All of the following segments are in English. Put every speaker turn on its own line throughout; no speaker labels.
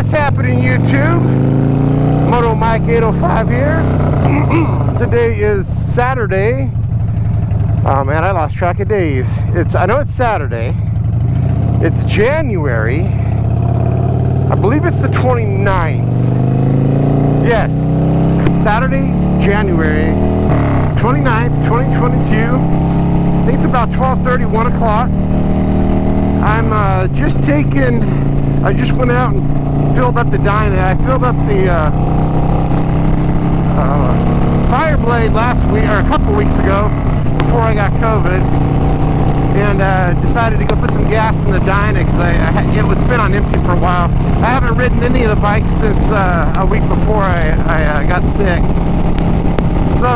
What's happening, YouTube? Moto Mike 805 here. Today is Saturday. Oh man, I lost track of days. I know it's Saturday. It's January. I believe it's the 29th. Yes, Saturday, January 29th, 2022. I think it's about 12:30, 1 o'clock. I'm I just went out and filled up the Dyna. I filled up the fire blade last week, or a couple weeks ago, before I got COVID, and decided to go put some gas in the Dyna because it was been on empty for a while. I haven't ridden any of the bikes since a week before I got sick. So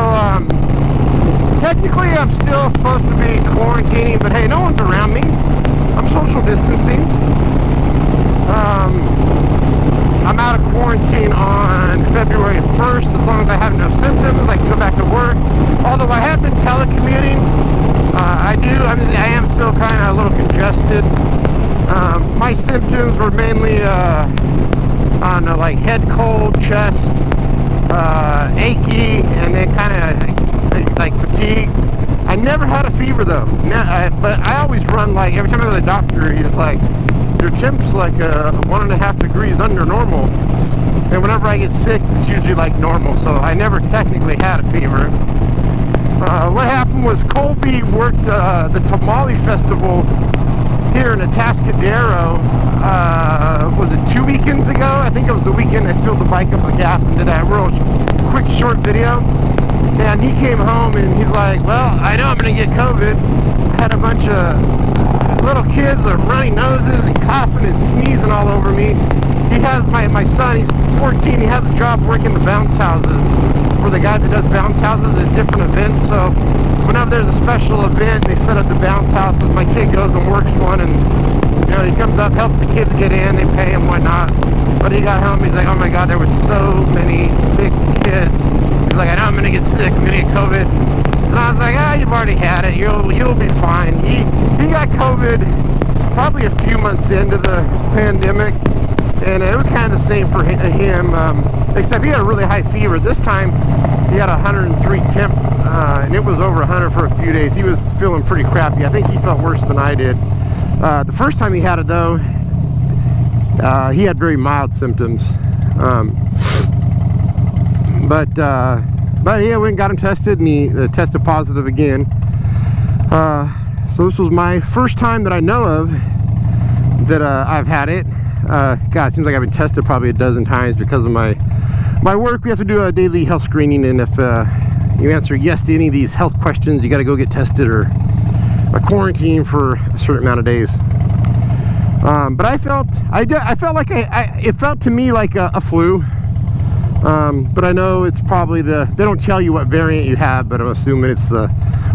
technically I'm still supposed to be quarantining, but hey, no one's around me. I'm social distancing. I'm out of quarantine on February 1st. As long as I have no symptoms, I can go back to work. Although I have been telecommuting, I am still kind of a little congested. My symptoms were mainly on like head cold, chest, achy, and then kind of like fatigue. I never had a fever though, but I always run like, every time I go to the doctor, he's like, your temp's like 1.5 degrees under normal. And whenever I get sick, it's usually like normal, so I never technically had a fever. What happened was Colby worked the Tamale Festival here in Atascadero, was it 2 weekends ago? I think it was the weekend I filled the bike up with gas and did that real quick short video. And he came home and he's like, well, I know I'm gonna get COVID. I had a bunch of little kids with runny noses and coughing and sneezing all over me. He has my son, he's 14, he has a job working the bounce houses for the guy that does bounce houses at different events. So whenever there's a special event, they set up the bounce houses. My kid goes and works one, and you know, he comes up, helps the kids get in, they pay him, whatnot. But he got home, he's like, oh my god, there were so many sick kids. He's like, I know I'm gonna get sick, I'm gonna get COVID. And I was like, you've already had it, you'll be fine. He got COVID probably a few months into the pandemic, and it was kind of the same for him, except he had a really high fever. This time he had 103 temp, and it was over 100 for a few days. He was feeling pretty crappy. I think he felt worse than I did. The first time he had it though, he had very mild symptoms, but yeah, we went and got him tested, and he tested positive again. So this was my first time that I know of that I've had it. God, it seems like I've been tested probably a dozen times because of my work. We have to do a daily health screening, and if you answer yes to any of these health questions, you got to go get tested or quarantine for a certain amount of days. But I felt like it felt to me like a flu. But I know it's probably they don't tell you what variant you have, but I'm assuming it's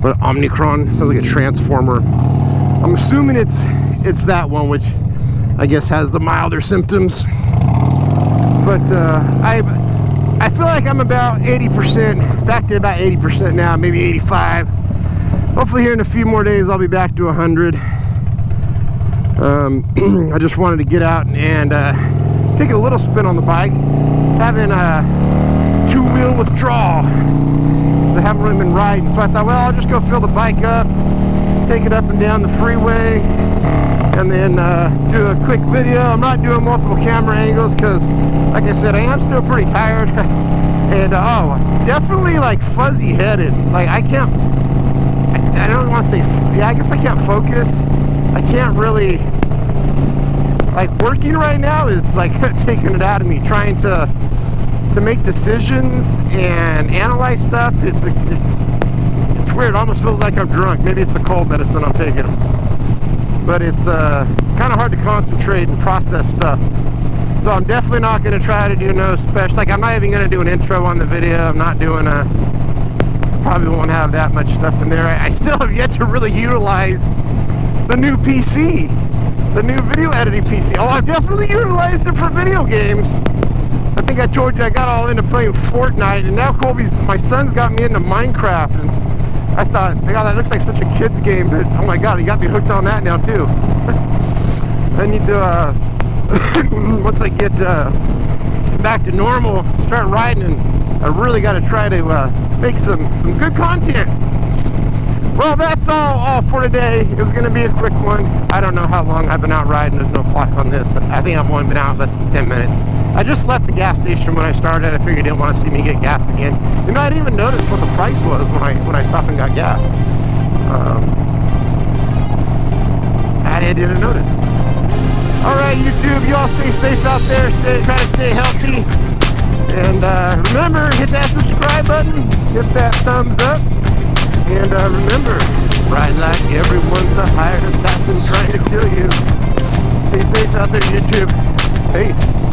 what Omicron, sounds like a transformer. I'm assuming it's that one, which I guess has the milder symptoms. But I feel like I'm about 80%, back to about 80% now, maybe 85. Hopefully here in a few more days I'll be back to 100. I just wanted to get out and take a little spin on the bike. Having a two-wheel withdrawal. I haven't really been riding, so I thought, well, I'll just go fill the bike up, take it up and down the freeway, and then do a quick video. I'm not doing multiple camera angles because, like I said, I am still pretty tired. And definitely like fuzzy-headed. Like I don't want to say, yeah, I guess I can't focus. I can't really, like, working right now is like taking it out of me, trying to make decisions and analyze stuff. It's weird. It almost feels like I'm drunk. Maybe it's the cold medicine I'm taking, but it's kind of hard to concentrate and process stuff. So I'm definitely not going to try to do no special, like I'm not even going to do an intro on the video. I'm not doing probably won't have that much stuff in there. I still have yet to really utilize the new PC, the new video editing PC. Oh, I've definitely utilized it for video games. I think I told you I got all into playing Fortnite, and now my son's got me into Minecraft, and I thought, God, that looks like such a kid's game, but oh my God, he got me hooked on that now too. I need to once I get back to normal, start riding, and I really got to try to make some good content. Well, that's all for today. It was going to be a quick one. I don't know how long I've been out riding. There's no clock on this. I think I've only been out less than 10 minutes. I just left the gas station when I started. I figured you didn't want to see me get gas again. You know, I didn't even notice what the price was when I stopped and got gas. I didn't notice. Alright, YouTube, you all stay safe out there. Try to stay healthy. And remember, hit that subscribe button. Hit that thumbs up. And remember, ride like everyone's a hired assassin trying to kill you. Stay safe out there, YouTube. Peace.